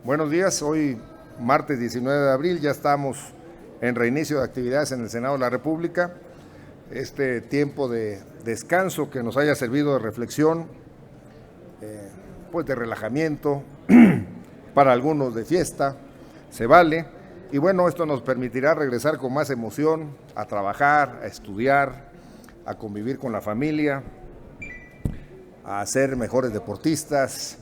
Buenos días, hoy martes 19 de abril ya estamos en reinicio de actividades en el Senado de la República. Este tiempo de descanso que nos haya servido de reflexión, pues de relajamiento, para algunos de fiesta, se vale. Y bueno, esto nos permitirá regresar con más emoción a trabajar, a estudiar, a convivir con la familia, a ser mejores deportistas,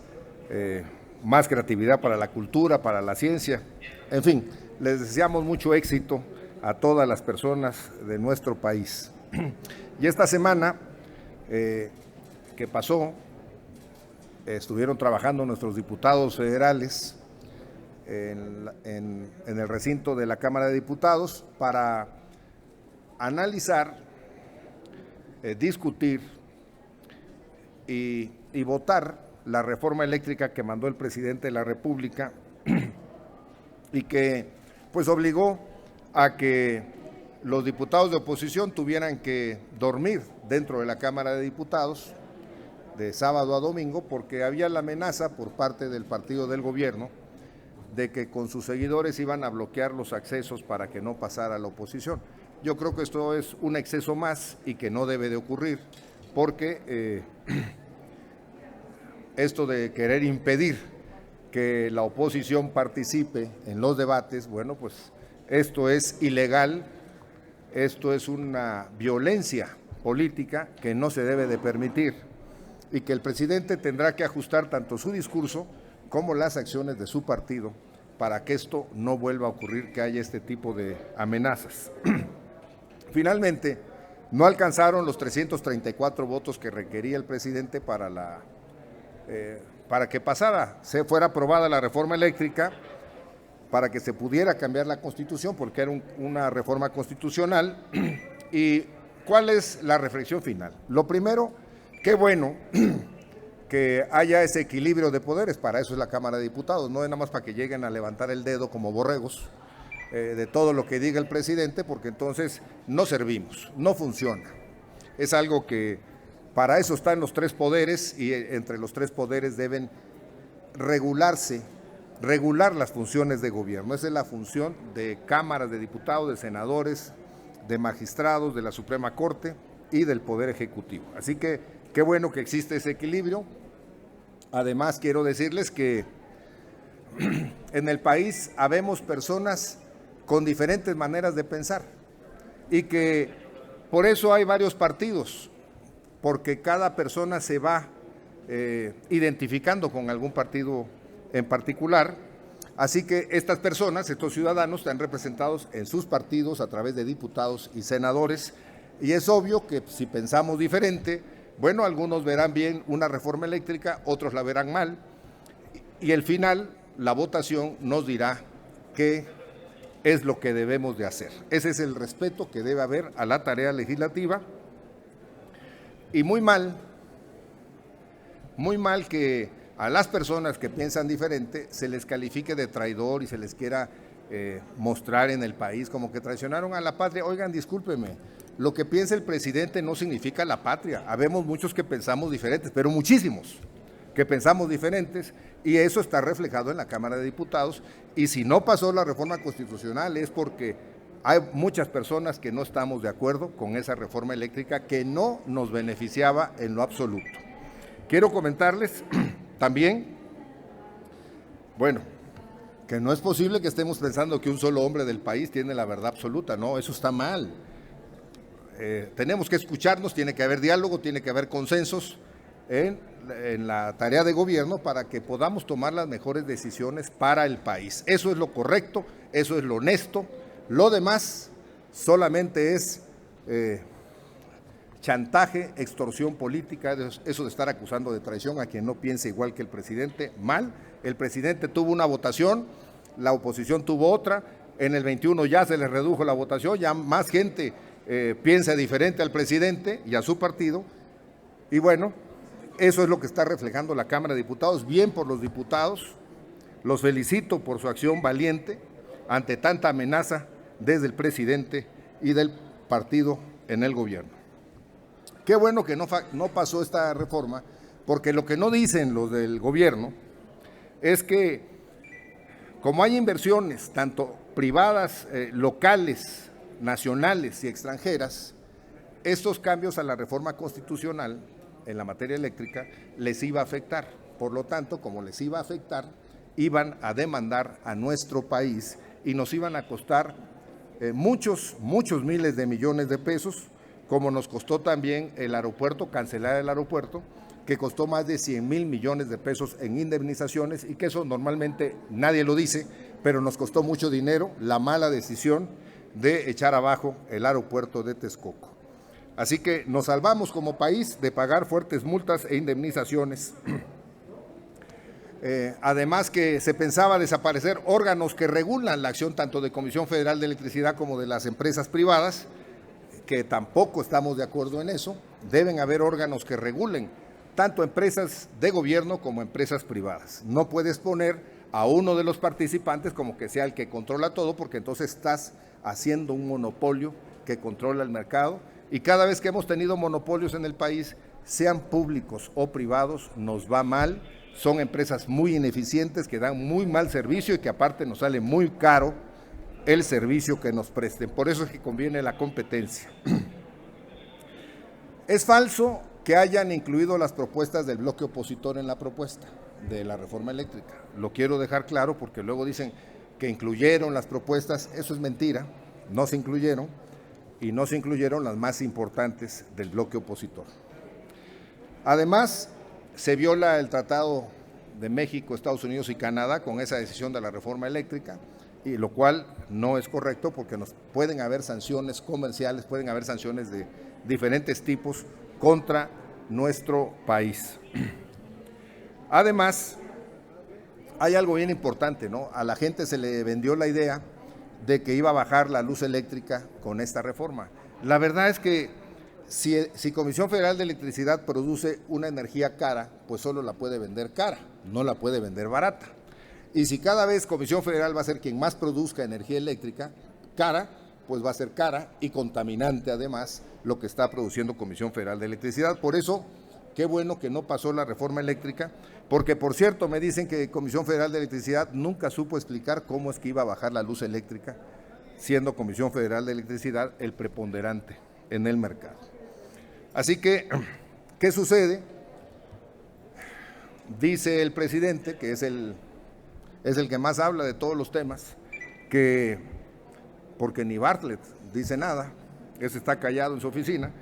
más creatividad para la cultura, para la ciencia. En fin, les deseamos mucho éxito a todas las personas de nuestro país. Y esta semana que pasó, estuvieron trabajando nuestros diputados federales en el recinto de la Cámara de Diputados para analizar, discutir y votar la reforma eléctrica que mandó el presidente de la República y que pues obligó a que los diputados de oposición tuvieran que dormir dentro de la Cámara de Diputados de sábado a domingo porque había la amenaza por parte del partido del gobierno de que con sus seguidores iban a bloquear los accesos para que no pasara la oposición. Yo creo que esto es un exceso más y que no debe de ocurrir porque esto de querer impedir que la oposición participe en los debates, bueno, pues esto es ilegal, esto es una violencia política que no se debe de permitir y que el presidente tendrá que ajustar tanto su discurso como las acciones de su partido para que esto no vuelva a ocurrir, que haya este tipo de amenazas. Finalmente, no alcanzaron los 334 votos que requería el presidente para que fuera aprobada la reforma eléctrica, para que se pudiera cambiar la Constitución, porque era una reforma constitucional. ¿Y cuál es la reflexión final? Lo primero, qué bueno que haya ese equilibrio de poderes, para eso es la Cámara de Diputados, no es nada más para que lleguen a levantar el dedo como borregos de todo lo que diga el presidente, porque entonces no servimos, no funciona. Es algo que para eso están los tres poderes y entre los tres poderes deben regular las funciones de gobierno. Esa es la función de cámaras de diputados, de senadores, de magistrados, de la Suprema Corte y del Poder Ejecutivo. Así que qué bueno que existe ese equilibrio. Además, quiero decirles que en el país habemos personas con diferentes maneras de pensar y que por eso hay varios partidos, porque cada persona se va identificando con algún partido en particular. Así que estas personas, estos ciudadanos, están representados en sus partidos a través de diputados y senadores, y es obvio que si pensamos diferente, bueno, algunos verán bien una reforma eléctrica, otros la verán mal, y al final la votación nos dirá qué es lo que debemos de hacer. Ese es el respeto que debe haber a la tarea legislativa. Y muy mal que a las personas que piensan diferente se les califique de traidor y se les quiera mostrar en el país como que traicionaron a la patria. Oigan, discúlpeme, lo que piensa el presidente no significa la patria. Habemos muchos que pensamos diferentes, pero muchísimos que pensamos diferentes, y eso está reflejado en la Cámara de Diputados. Y si no pasó la reforma constitucional es porque hay muchas personas que no estamos de acuerdo con esa reforma eléctrica que no nos beneficiaba en lo absoluto. Quiero comentarles también, bueno, que no es posible que estemos pensando que un solo hombre del país tiene la verdad absoluta. No, eso está mal. Tenemos que escucharnos, tiene que haber diálogo, tiene que haber consensos en la tarea de gobierno para que podamos tomar las mejores decisiones para el país. Eso es lo correcto, eso es lo honesto. Lo demás solamente es chantaje, extorsión política, eso de estar acusando de traición a quien no piense igual que el presidente, mal. El presidente tuvo una votación, la oposición tuvo otra, en el 21 ya se les redujo la votación, ya más gente piensa diferente al presidente y a su partido, y bueno, eso es lo que está reflejando la Cámara de Diputados. Bien por los diputados, los felicito por su acción valiente ante tanta amenaza desde el presidente y del partido en el gobierno. Qué bueno que no pasó esta reforma, porque lo que no dicen los del gobierno es que Como hay inversiones, tanto privadas, locales, nacionales y extranjeras, estos cambios a la reforma constitucional en la materia eléctrica les iba a afectar. Por lo tanto, como les iba a afectar, iban a demandar a nuestro país y nos iban a costar muchos miles de millones de pesos, como nos costó también el aeropuerto, cancelar el aeropuerto, que costó más de 100,000 millones de pesos en indemnizaciones, y que eso normalmente nadie lo dice, pero nos costó mucho dinero la mala decisión de echar abajo el aeropuerto de Texcoco. Así que nos salvamos como país de pagar fuertes multas e indemnizaciones. Además que se pensaba desaparecer órganos que regulan la acción tanto de Comisión Federal de Electricidad como de las empresas privadas, que tampoco estamos de acuerdo en eso. Deben haber órganos que regulen tanto empresas de gobierno como empresas privadas. No puedes poner a uno de los participantes como que sea el que controla todo, porque entonces estás haciendo un monopolio que controla el mercado, y cada vez que hemos tenido monopolios en el país, sean públicos o privados, nos va mal. Son empresas muy ineficientes que dan muy mal servicio y que aparte nos sale muy caro el servicio que nos presten. Por eso es que conviene la competencia. Es falso que hayan incluido las propuestas del bloque opositor en la propuesta de la reforma eléctrica. Lo quiero dejar claro porque luego dicen que incluyeron las propuestas. Eso es mentira, no se incluyeron, y no se incluyeron las más importantes del bloque opositor. Además, se viola el Tratado de México, Estados Unidos y Canadá con esa decisión de la reforma eléctrica, y lo cual no es correcto porque nos pueden haber sanciones comerciales, pueden haber sanciones de diferentes tipos contra nuestro país. Además, hay algo bien importante, ¿no? A la gente se le vendió la idea de que iba a bajar la luz eléctrica con esta reforma. La verdad es que si Comisión Federal de Electricidad produce una energía cara, pues solo la puede vender cara, no la puede vender barata. Y si cada vez Comisión Federal va a ser quien más produzca energía eléctrica cara, pues va a ser cara y contaminante además lo que está produciendo Comisión Federal de Electricidad. Por eso, qué bueno que no pasó la reforma eléctrica, porque por cierto me dicen que Comisión Federal de Electricidad nunca supo explicar cómo es que iba a bajar la luz eléctrica, siendo Comisión Federal de Electricidad el preponderante en el mercado. Así que, ¿qué sucede? Dice el presidente, que es el que más habla de todos los temas, que, porque ni Bartlett dice nada, ese está callado en su oficina,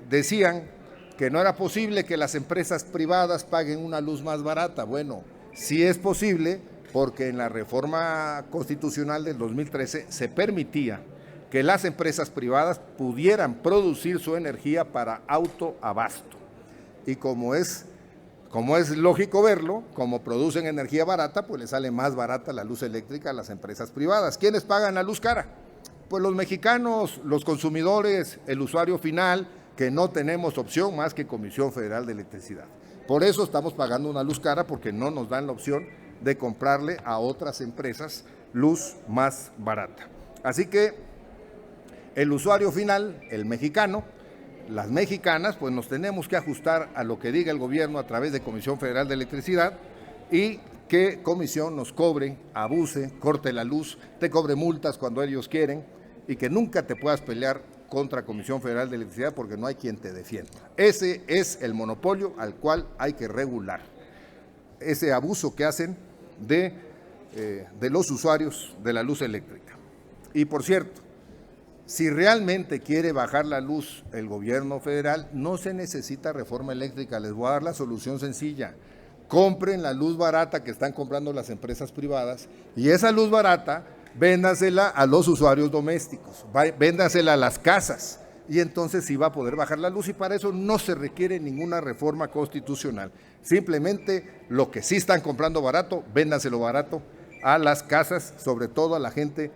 decían que no era posible que las empresas privadas paguen una luz más barata. Bueno, sí es posible, porque en la reforma constitucional del 2013 se permitía que las empresas privadas pudieran producir su energía para autoabasto. Y como es lógico verlo, como producen energía barata, pues les sale más barata la luz eléctrica a las empresas privadas. ¿Quiénes pagan la luz cara? Pues los mexicanos, los consumidores, el usuario final, que no tenemos opción más que Comisión Federal de Electricidad. Por eso estamos pagando una luz cara, porque no nos dan la opción de comprarle a otras empresas luz más barata. Así que el usuario final, el mexicano, las mexicanas, pues nos tenemos que ajustar a lo que diga el gobierno a través de Comisión Federal de Electricidad, y que Comisión nos cobre, abuse, corte la luz, te cobre multas cuando ellos quieren, y que nunca te puedas pelear contra Comisión Federal de Electricidad porque no hay quien te defienda. Ese es el monopolio al cual hay que regular, ese abuso que hacen de los usuarios de la luz eléctrica. Y por cierto, si realmente quiere bajar la luz el gobierno federal, no se necesita reforma eléctrica. Les voy a dar la solución sencilla: compren la luz barata que están comprando las empresas privadas, y esa luz barata véndasela a los usuarios domésticos, véndasela a las casas, y entonces sí va a poder bajar la luz, y para eso no se requiere ninguna reforma constitucional. Simplemente lo que sí están comprando barato, véndaselo barato a las casas, sobre todo a la gente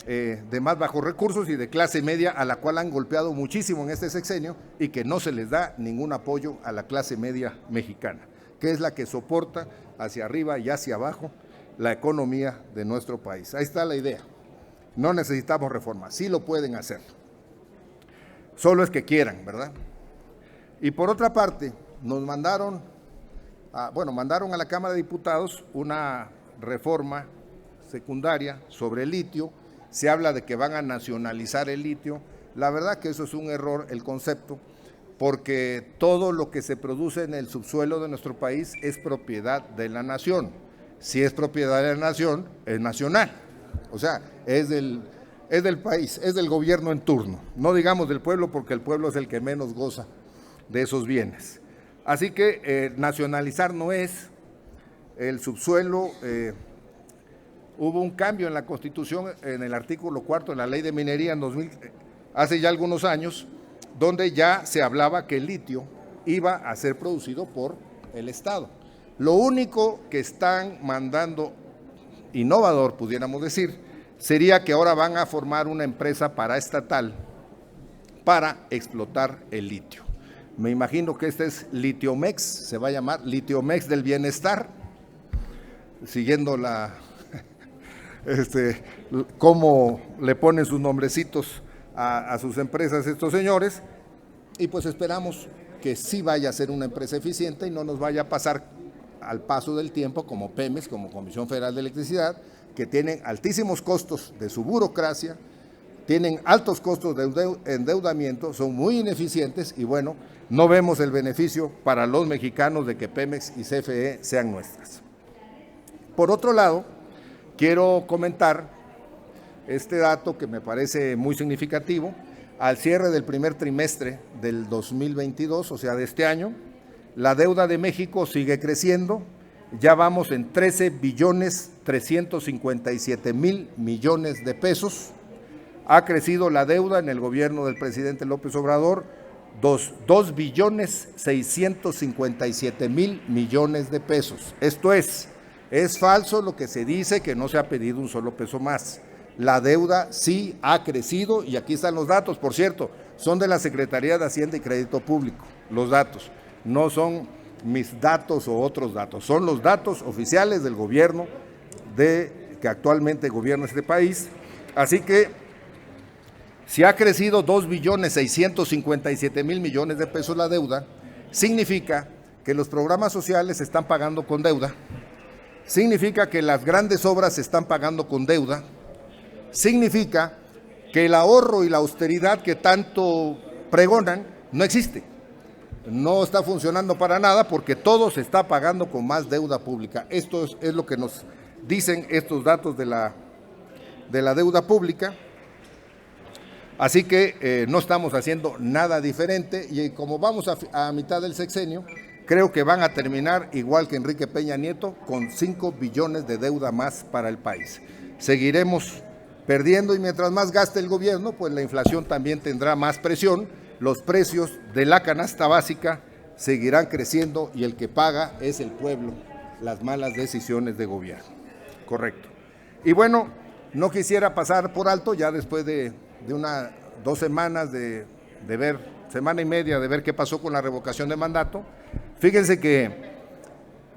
de más bajos recursos y de clase media, a la cual han golpeado muchísimo en este sexenio, y que no se les da ningún apoyo a la clase media mexicana, que es la que soporta hacia arriba y hacia abajo la economía de nuestro país. Ahí está la idea. No necesitamos reforma, sí lo pueden hacer. Solo es que quieran, ¿verdad? Y por otra parte, nos mandaron a la Cámara de Diputados una reforma secundaria sobre el litio, se habla de que van a nacionalizar el litio. La verdad que eso es un error, el concepto, porque todo lo que se produce en el subsuelo de nuestro país es propiedad de la nación. Si es propiedad de la nación, es nacional, o sea, es del país, es del gobierno en turno, no digamos del pueblo, porque el pueblo es el que menos goza de esos bienes. Así que nacionalizar no es el subsuelo. Hubo un cambio en la Constitución, en el artículo 4 de la Ley de Minería hace ya algunos años, donde ya se hablaba que el litio iba a ser producido por el Estado. Lo único que están mandando innovador, pudiéramos decir, sería que ahora van a formar una empresa paraestatal para explotar el litio. Me imagino que este es Litiomex, se va a llamar Litiomex del Bienestar, siguiendo cómo le ponen sus nombrecitos a sus empresas estos señores, y pues esperamos que sí vaya a ser una empresa eficiente y no nos vaya a pasar al paso del tiempo como Pemex, como Comisión Federal de Electricidad, que tienen altísimos costos de su burocracia, tienen altos costos de endeudamiento, son muy ineficientes y bueno, no vemos el beneficio para los mexicanos de que Pemex y CFE sean nuestras. Por otro lado, quiero comentar este dato que me parece muy significativo. Al cierre del primer trimestre del 2022, o sea de este año, la deuda de México sigue creciendo, ya vamos en 13,357,000,000,000 de pesos. Ha crecido la deuda en el gobierno del presidente López Obrador, 2,657,000,000,000 de pesos. Esto es falso lo que se dice que no se ha pedido un solo peso más. La deuda sí ha crecido y aquí están los datos, por cierto, son de la Secretaría de Hacienda y Crédito Público, los datos, no son mis datos o otros datos, son los datos oficiales del gobierno que actualmente gobierna este país. Así que si ha crecido 2,657,000,000,000 de pesos la deuda, significa que los programas sociales se están pagando con deuda, significa que las grandes obras se están pagando con deuda, significa que el ahorro y la austeridad que tanto pregonan no existe, no está funcionando para nada porque todo se está pagando con más deuda pública. Esto es lo que nos dicen estos datos de la deuda pública. Así que no estamos haciendo nada diferente y como vamos a mitad del sexenio, creo que van a terminar igual que Enrique Peña Nieto con 5 billones de deuda más para el país. Seguiremos perdiendo y mientras más gaste el gobierno, pues la inflación también tendrá más presión, los precios de la canasta básica seguirán creciendo y el que paga es el pueblo, las malas decisiones de gobierno. Correcto. Y bueno, no quisiera pasar por alto ya después de 2 semanas semana y media de ver qué pasó con la revocación de mandato. Fíjense que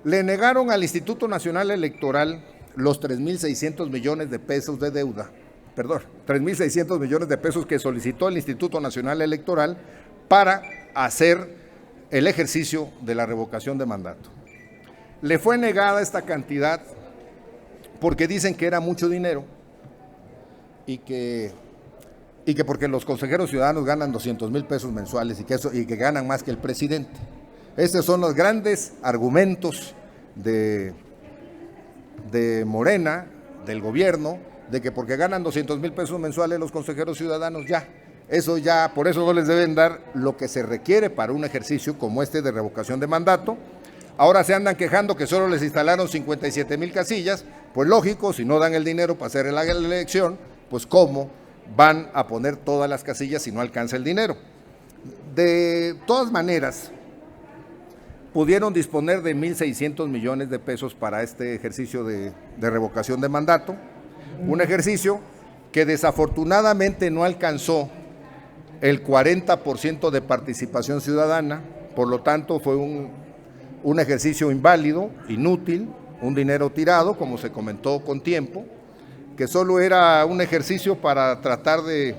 le negaron al Instituto Nacional Electoral los 3,600 millones de pesos de deuda, 3,600 millones de pesos que solicitó el Instituto Nacional Electoral para hacer el ejercicio de la revocación de mandato. Le fue negada esta cantidad porque dicen que era mucho dinero y que porque los consejeros ciudadanos ganan 200,000 pesos mensuales y que ganan más que el presidente. Estos son los grandes argumentos de Morena, del gobierno, de que porque ganan 200,000 pesos mensuales los consejeros ciudadanos por eso no les deben dar lo que se requiere para un ejercicio como este de revocación de mandato. Ahora se andan quejando que solo les instalaron 57,000 casillas, pues lógico, si no dan el dinero para hacer la elección, pues cómo van a poner todas las casillas si no alcanza el dinero. De todas maneras, pudieron disponer de 1,600 millones de pesos para este ejercicio de revocación de mandato, un ejercicio que desafortunadamente no alcanzó el 40% de participación ciudadana, por lo tanto fue un ejercicio inválido, inútil, un dinero tirado, como se comentó con tiempo, que solo era un ejercicio para tratar de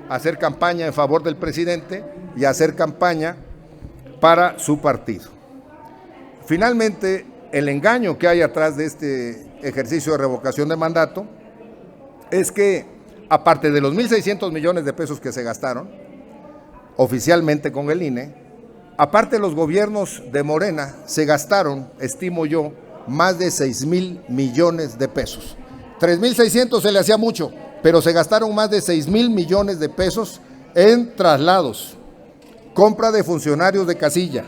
hacer campaña en favor del presidente y hacer campaña para su partido. Finalmente, el engaño que hay atrás de este ejercicio de revocación de mandato es que, aparte de los 1.600 millones de pesos que se gastaron oficialmente con el INE, aparte los gobiernos de Morena se gastaron, estimo yo, más de 6,000 millones de pesos. 3,600 se le hacía mucho, pero se gastaron más de 6,000 millones de pesos en traslados, compra de funcionarios de casilla,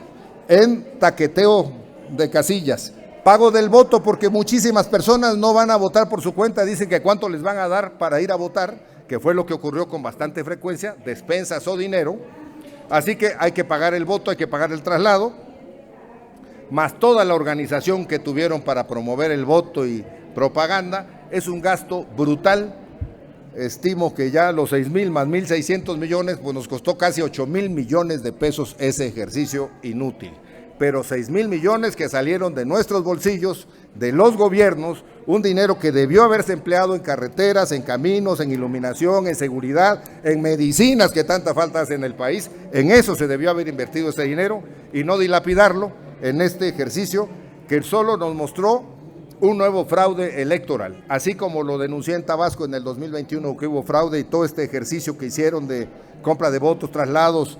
en taqueteo de casillas, pago del voto, porque muchísimas personas no van a votar por su cuenta, dicen que cuánto les van a dar para ir a votar, que fue lo que ocurrió con bastante frecuencia, despensas o dinero. Así que hay que pagar el voto, hay que pagar el traslado, más toda la organización que tuvieron para promover el voto y propaganda. Es un gasto brutal. Estimo que ya los 6,000 más 1,600 millones, pues nos costó casi 8,000 millones de pesos ese ejercicio inútil. Pero 6,000 millones que salieron de nuestros bolsillos, de los gobiernos, un dinero que debió haberse empleado en carreteras, en caminos, en iluminación, en seguridad, en medicinas que tanta falta hace en el país. En eso se debió haber invertido ese dinero y no dilapidarlo en este ejercicio que solo nos mostró un nuevo fraude electoral. Así como lo denuncié en Tabasco en el 2021 que hubo fraude y todo este ejercicio que hicieron de compra de votos, traslados,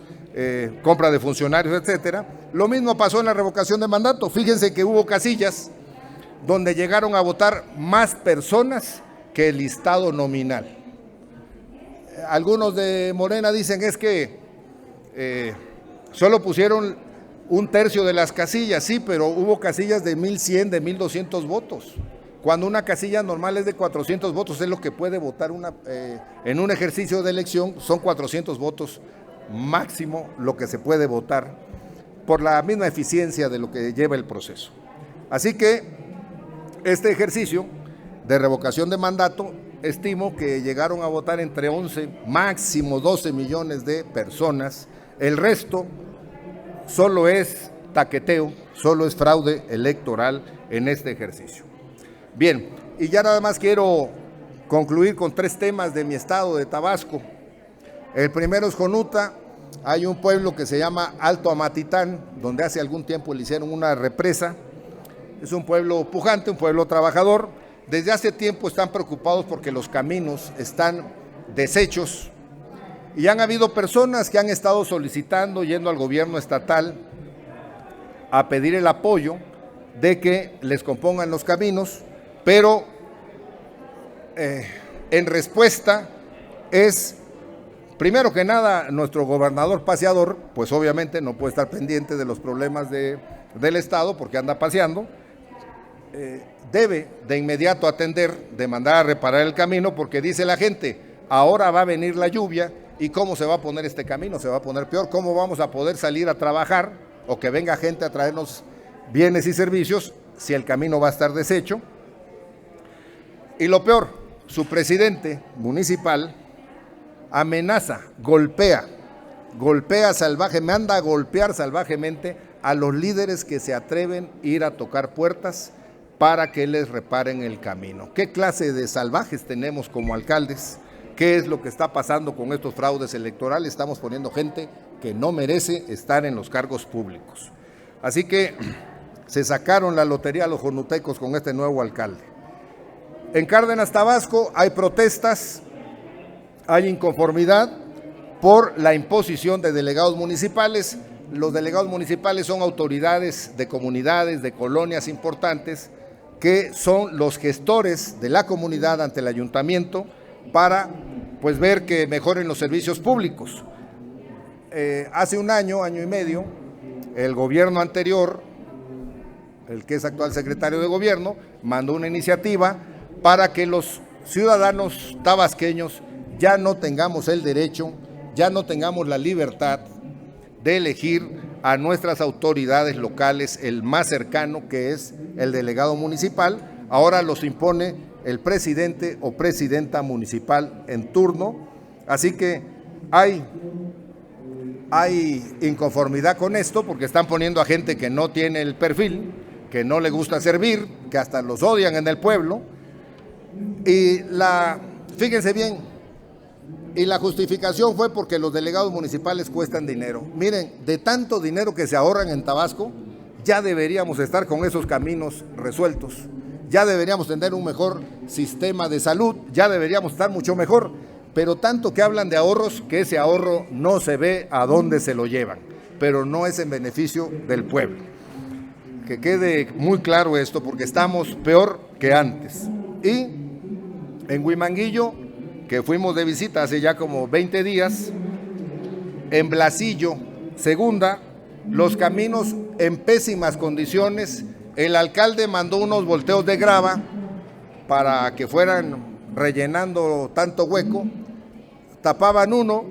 compra de funcionarios, etcétera. Lo mismo pasó en la revocación de mandato. Fíjense que hubo casillas donde llegaron a votar más personas que el listado nominal. Algunos de Morena dicen es que solo pusieron un tercio de las casillas, sí, pero hubo casillas de 1,100, de 1,200 votos. Cuando una casilla normal es de 400 votos, es lo que puede votar en un ejercicio de elección, son 400 votos máximo lo que se puede votar por la misma eficiencia de lo que lleva el proceso. Así que este ejercicio de revocación de mandato, estimo que llegaron a votar entre 11, máximo 12 millones de personas. El resto solo es taqueteo, solo es fraude electoral en este ejercicio. Bien, y ya nada más quiero concluir con 3 temas de mi estado de Tabasco. El primero es Jonuta. Hay un pueblo que se llama Alto Amatitán, donde hace algún tiempo le hicieron una represa. Es un pueblo pujante, un pueblo trabajador. Desde hace tiempo están preocupados porque los caminos están deshechos y han habido personas que han estado solicitando, yendo al gobierno estatal a pedir el apoyo de que les compongan los caminos, pero en respuesta es, primero que nada, nuestro gobernador paseador, pues obviamente no puede estar pendiente de los problemas del estado porque anda paseando. Debe de inmediato atender, de mandar a reparar el camino, porque dice la gente, ahora va a venir la lluvia y cómo se va a poner este camino, se va a poner peor, cómo vamos a poder salir a trabajar o que venga gente a traernos bienes y servicios si el camino va a estar deshecho. Y lo peor, su presidente municipal amenaza, golpea salvaje, manda a golpear salvajemente a los líderes que se atreven a ir a tocar puertas para que les reparen el camino. ¿Qué clase de salvajes tenemos como alcaldes? ¿Qué es lo que está pasando con estos fraudes electorales? Estamos poniendo gente que no merece estar en los cargos públicos. Así que se sacaron la lotería a los jonutecos con este nuevo alcalde. En Cárdenas, Tabasco, hay protestas, hay inconformidad por la imposición de delegados municipales. Los delegados municipales son autoridades de comunidades, de colonias importantes, que son los gestores de la comunidad ante el ayuntamiento para pues ver que mejoren los servicios públicos. Hace un año, año y medio, el gobierno anterior, el que es actual secretario de gobierno, mandó una iniciativa para que los ciudadanos tabasqueños ya no tengamos el derecho, ya no tengamos la libertad de elegir a nuestras autoridades locales, el más cercano, que es el delegado municipal. Ahora los impone el presidente o presidenta municipal en turno. Así que hay inconformidad con esto porque están poniendo a gente que no tiene el perfil, que no le gusta servir, que hasta los odian en el pueblo. Y fíjense bien, y la justificación fue porque los delegados municipales cuestan dinero. Miren, de tanto dinero que se ahorran en Tabasco, ya deberíamos estar con esos caminos resueltos. ya deberíamos tener un mejor sistema de salud, ya deberíamos estar mucho mejor, pero tanto que hablan de ahorros, que ese ahorro no se ve a dónde se lo llevan, pero no es en beneficio del pueblo. Que quede muy claro esto, porque estamos peor que antes. Y en Huimanguillo, que fuimos de visita hace ya como 20 días, en Blasillo, segunda, los caminos en pésimas condiciones. El alcalde mandó unos volteos de grava para que fueran rellenando tanto hueco, tapaban uno,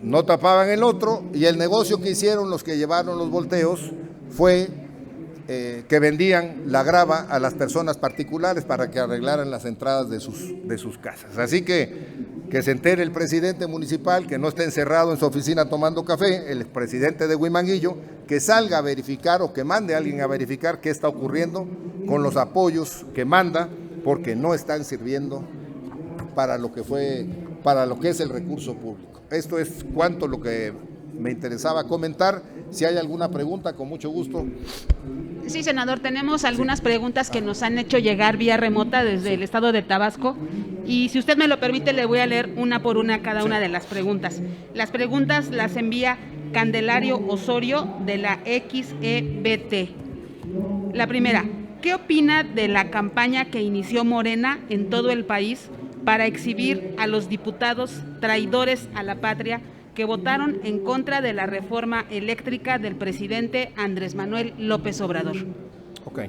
no tapaban el otro, y el negocio que hicieron los que llevaron los volteos fue que vendían la grava a las personas particulares para que arreglaran las entradas de sus casas. Así que se entere el presidente municipal, que no esté encerrado en su oficina tomando café, el presidente de Huimanguillo, que salga a verificar o que mande a alguien a verificar qué está ocurriendo con los apoyos que manda, porque no están sirviendo para lo que es el recurso público. Esto es cuanto lo que me interesaba comentar. Si hay alguna pregunta, con mucho gusto. Sí, senador, tenemos algunas preguntas que nos han hecho llegar vía remota desde el estado de Tabasco, y si usted me lo permite, le voy a leer una por una cada una de las preguntas. Las preguntas las envía Candelario Osorio de la XEBT. La primera: ¿qué opina de la campaña que inició Morena en todo el país para exhibir a los diputados traidores a la patria que votaron en contra de la reforma eléctrica del presidente Andrés Manuel López Obrador? Ok,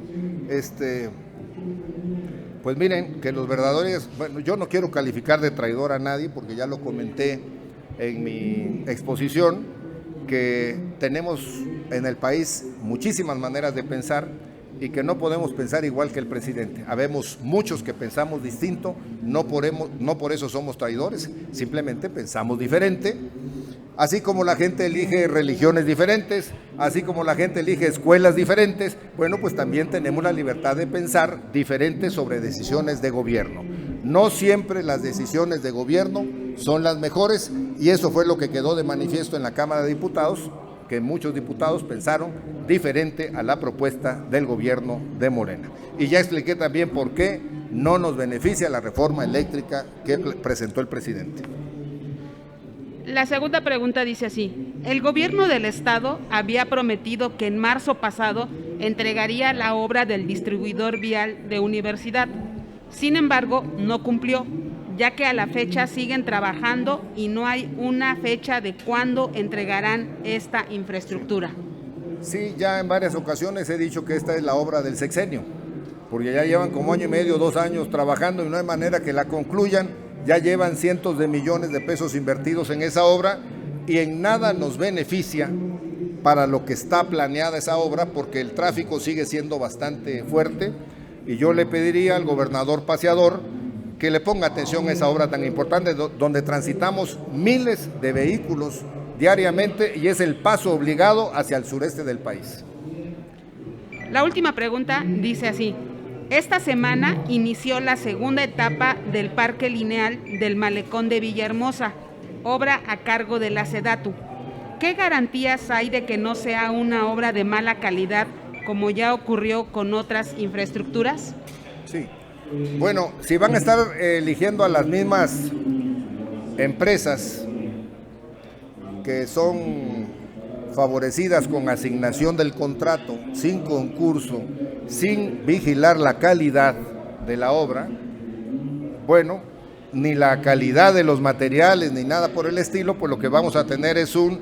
pues miren, que los verdaderos, bueno, yo no quiero calificar de traidor a nadie, porque ya lo comenté en mi exposición, que tenemos en el país muchísimas maneras de pensar y que no podemos pensar igual que el presidente. Habemos muchos que pensamos distinto, no por eso somos traidores, simplemente pensamos diferente. Así como la gente elige religiones diferentes, así como la gente elige escuelas diferentes, bueno, pues también tenemos la libertad de pensar diferente sobre decisiones de gobierno. No siempre las decisiones de gobierno son las mejores, y eso fue lo que quedó de manifiesto en la Cámara de Diputados, que muchos diputados pensaron diferente a la propuesta del gobierno de Morena. Y ya expliqué también por qué no nos beneficia la reforma eléctrica que presentó el presidente. La segunda pregunta dice así: el gobierno del estado había prometido que en marzo pasado entregaría la obra del distribuidor vial de Universidad. Sin embargo, no cumplió, ya que a la fecha siguen trabajando y no hay una fecha de cuándo entregarán esta infraestructura. Sí, ya en varias ocasiones he dicho que esta es la obra del sexenio, porque ya llevan como año y medio, 2 años trabajando y no hay manera que la concluyan. Ya llevan cientos de millones de pesos invertidos en esa obra y en nada nos beneficia para lo que está planeada esa obra, porque el tráfico sigue siendo bastante fuerte, y yo le pediría al gobernador paseador que le ponga atención a esa obra tan importante, donde transitamos miles de vehículos diariamente y es el paso obligado hacia el sureste del país. La última pregunta dice así: esta semana inició la segunda etapa del Parque Lineal del Malecón de Villahermosa, obra a cargo de la SEDATU. ¿Qué garantías hay de que no sea una obra de mala calidad, como ya ocurrió con otras infraestructuras? Sí, bueno, si van a estar eligiendo a las mismas empresas que son favorecidas con asignación del contrato, sin concurso, sin vigilar la calidad de la obra, bueno, ni la calidad de los materiales, ni nada por el estilo, pues lo que vamos a tener es un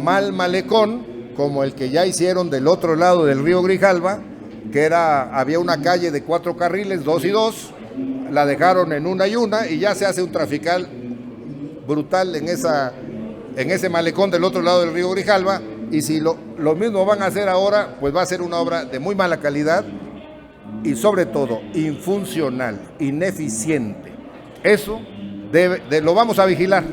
mal malecón, como el que ya hicieron del otro lado del río Grijalva, que había una calle de 4 carriles, 2 y 2, la dejaron en 1 y 1, y ya se hace un trafical brutal en ese malecón del otro lado del río Grijalva. Y si lo mismo van a hacer ahora, pues va a ser una obra de muy mala calidad y sobre todo infuncional, ineficiente. Eso lo vamos a vigilar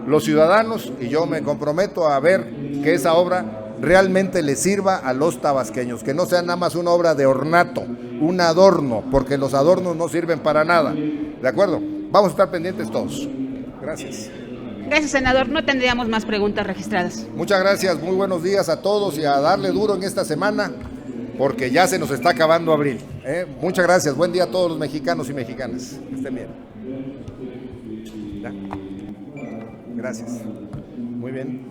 los ciudadanos, y yo me comprometo a ver que esa obra realmente le sirva a los tabasqueños, que no sea nada más una obra de ornato, un adorno, porque los adornos no sirven para nada. ¿De acuerdo? Vamos a estar pendientes todos. Gracias. Gracias, senador. No tendríamos más preguntas registradas. Muchas gracias. Muy buenos días a todos, y a darle duro en esta semana, porque ya se nos está acabando abril. Muchas gracias, buen día a todos los mexicanos y mexicanas. Que estén bien. ¿Ya? Gracias. Muy bien.